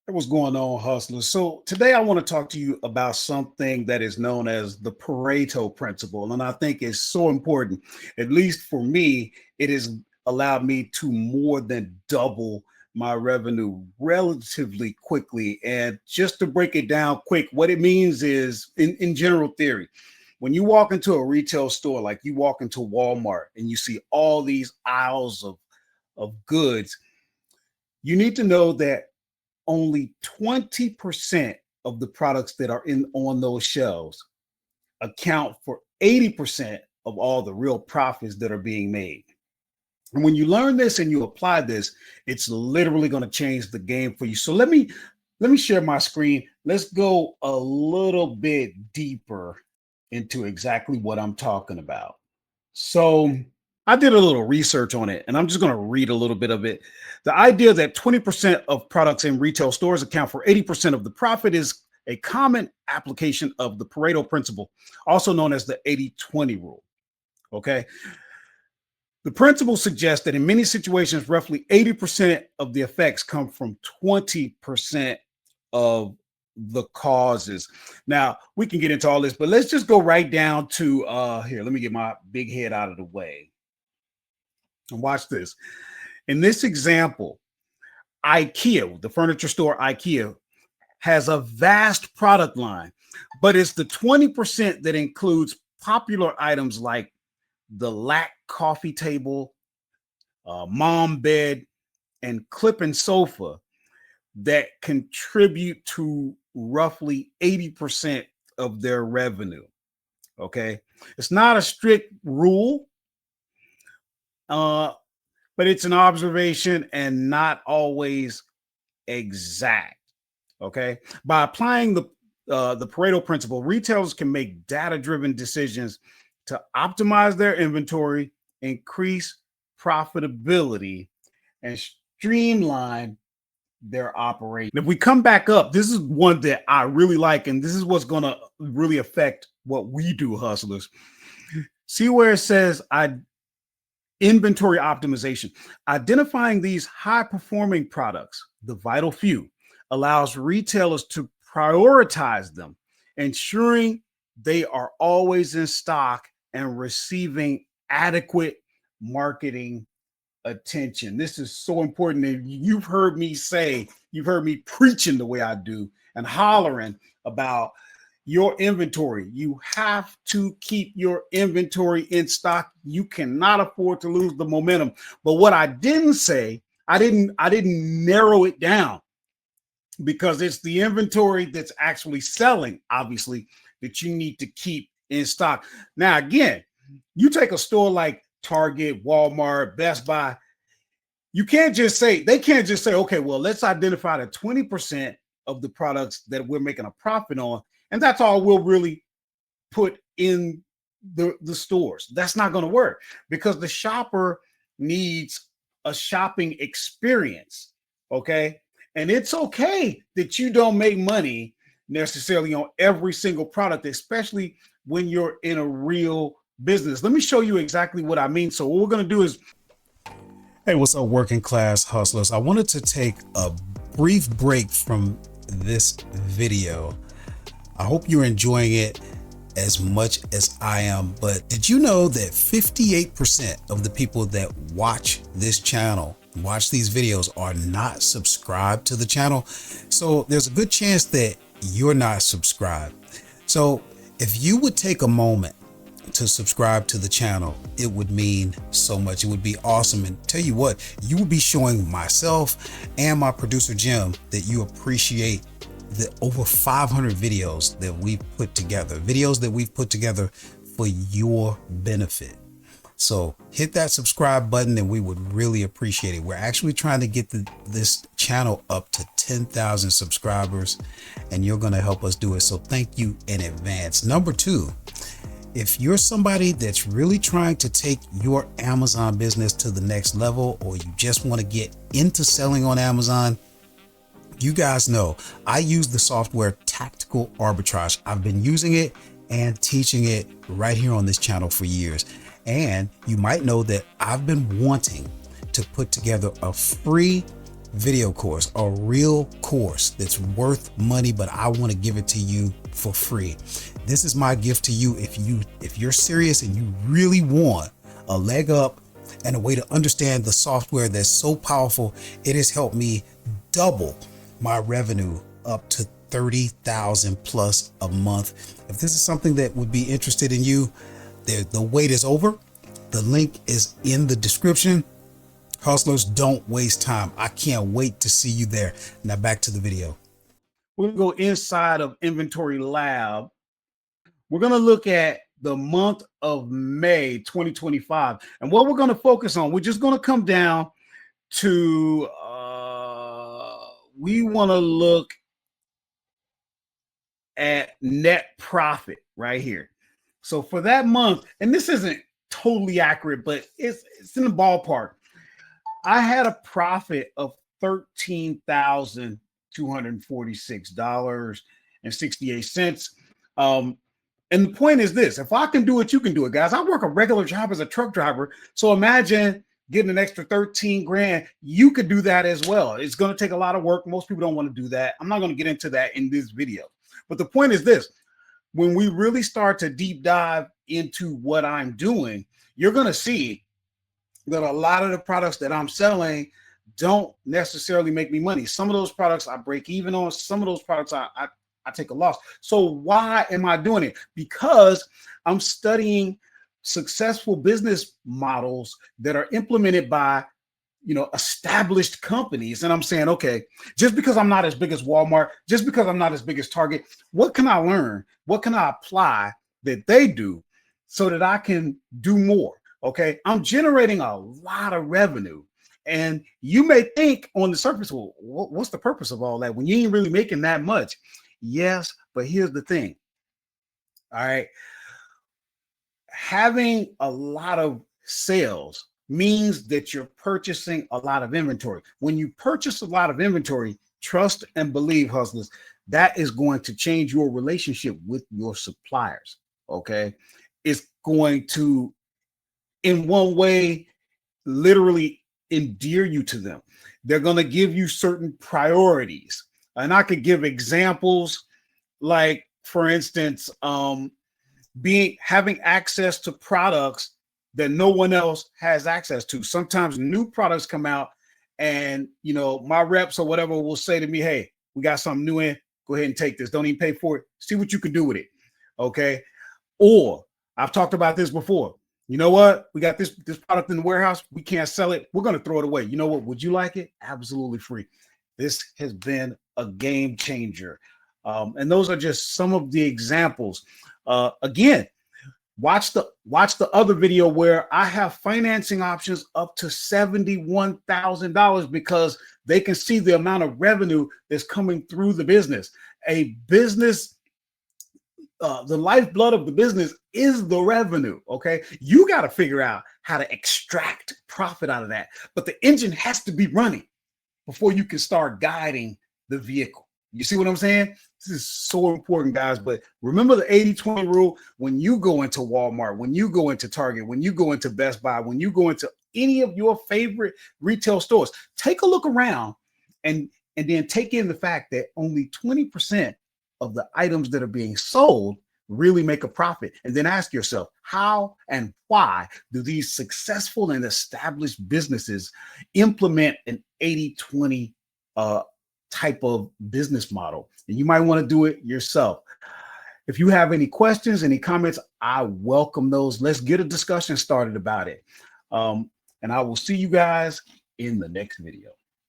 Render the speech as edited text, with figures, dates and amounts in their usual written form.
Hey, what's going on, hustlers? So today I want to talk to you about something that is known as the Pareto Principle. And I think it's so important. At least for me, it has allowed me to more than double my revenue relatively quickly. And just to break it down quick, what it means is in general theory, when you walk into a retail store, like you walk into Walmart and you see all these aisles of goods, you need to know that only 20% of the products that are in on those shelves account for 80% of all the real profits that are being made. And when you learn this and you apply this, it's literally going to change the game for you. So let me share my screen. Let's go a little bit deeper into exactly what I'm talking about. So I did a little research on it and I'm just going to read a little bit of it. The idea that 20% of products in retail stores account for 80% of the profit is a common application of the Pareto principle, also known as the 80-20 rule. Okay. The principle suggests that in many situations, roughly 80% of the effects come from 20% of the causes. Now, we can get into all this, but let's just go right down to here. Let me get my big head out of the way. And watch this. In this example, IKEA, the furniture store IKEA, has a vast product line, but it's the 20% that includes popular items like the Lack coffee table, mom bed, and clipping sofa that contribute to roughly 80% of their revenue. Okay. It's not a strict rule, but it's an observation and not always exact. Okay. By applying the Pareto principle, retailers can make data-driven decisions to optimize their inventory, increase profitability, and streamline their operation. If we come back up, this is one that I really like, and this is what's going to really affect what we do, hustlers. See where it says inventory optimization. Identifying these high-performing products, the vital few, allows retailers to prioritize them, ensuring they are always in stock and receiving adequate marketing attention. This is so important. And you've heard me preaching the way I do and hollering about your inventory. You have to keep your inventory in stock. You cannot afford to lose the momentum. But what I didn't say, I didn't narrow it down, because it's the inventory that's actually selling, obviously, that you need to keep in stock. Now, again, you take a store like Target, Walmart, Best Buy, they can't just say, okay, well, let's identify the 20% of the products that we're making a profit on, and that's all we'll really put in the stores. That's not going to work, because the shopper needs a shopping experience. Okay. And it's okay that you don't make money necessarily on every single product, especially when you're in a real business. Let me show you exactly what I mean. So what we're going to do is, hey, what's up, working class hustlers? I wanted to take a brief break from this video. I hope you're enjoying it as much as I am, but did you know that 58% of the people that watch this channel, watch these videos, are not subscribed to the channel? So there's a good chance that you're not subscribed. So if you would take a moment to subscribe to the channel, it would mean so much. It would be awesome. And tell you what, you will be showing myself and my producer Jim that you appreciate the over 500 videos that we've put together for your benefit. So hit that subscribe button and we would really appreciate it. We're actually trying to get this channel up to 10,000 subscribers, and you're going to help us do it. So thank you in advance. Number two, if you're somebody that's really trying to take your Amazon business to the next level, or you just want to get into selling on Amazon, you guys know I use the software Tactical Arbitrage. I've been using it and teaching it right here on this channel for years. And you might know that I've been wanting to put together a free video course, a real course that's worth money, but I want to give it to you for free. This is my gift to you. If you're serious and you really want a leg up and a way to understand the software that's so powerful, it has helped me double my revenue up to 30,000 plus a month. If this is something that would be interested in you, the wait is over. The link is in the description. Hustlers, don't waste time. I can't wait to see you there. Now back to the video. We're going to go inside of Inventory Lab. We're going to look at the month of May 2025. And what we're going to focus on, we're just going to come down to, we want to look at net profit right here. So for that month, and this isn't totally accurate, but it's in the ballpark. I had a profit of $13,246.68. And the point is this: if I can do it, you can do it, guys. I work a regular job as a truck driver. So imagine getting an extra 13 grand. You could do that as well. It's going to take a lot of work. Most people don't want to do that. I'm not going to get into that in this video. But the point is this: when we really start to deep dive into what I'm doing, you're going to see that a lot of the products that I'm selling don't necessarily make me money. Some of those products I break even on. Some of those products I take a loss. So why am I doing it? Because I'm studying successful business models that are implemented by, established companies. And I'm saying, okay, just because I'm not as big as Walmart, just because I'm not as big as Target, what can I learn? What can I apply that they do so that I can do more? Okay, I'm generating a lot of revenue. And you may think on the surface, well, what's the purpose of all that when you ain't really making that much? Yes, but here's the thing. All right. Having a lot of sales means that you're purchasing a lot of inventory. When you purchase a lot of inventory, trust and believe, hustlers, that is going to change your relationship with your suppliers. Okay. It's going to, in one way, literally endear you to them. They're going to give you certain priorities. And I could give examples like, for instance, having access to products that no one else has access to. Sometimes new products come out and, my reps or whatever will say to me, hey, we got something new in. Go ahead and take this. Don't even pay for it. See what you can do with it. Okay. Or I've talked about this before. You know what? We got this product in the warehouse. We can't sell it. We're going to throw it away. You know what? Would you like it? Absolutely free. This has been a game changer. And those are just some of the examples. Again, watch the other video where I have financing options up to $71,000 because they can see the amount of revenue that's coming through the business. A business, the lifeblood of the business is the revenue. Okay. You got to figure out how to extract profit out of that. But the engine has to be running before you can start guiding the vehicle. You see what I'm saying? This is so important, guys. But remember the 80-20 rule. When you go into Walmart, when you go into Target, when you go into Best Buy, when you go into any of your favorite retail stores, take a look around and then take in the fact that only 20% of the items that are being sold really make a profit. And then ask yourself, how and why do these successful and established businesses implement an 80-20 type of business model? And you might want to do it yourself. If you have any questions, any comments, I welcome those. Let's get a discussion started about it. And I will see you guys in the next video.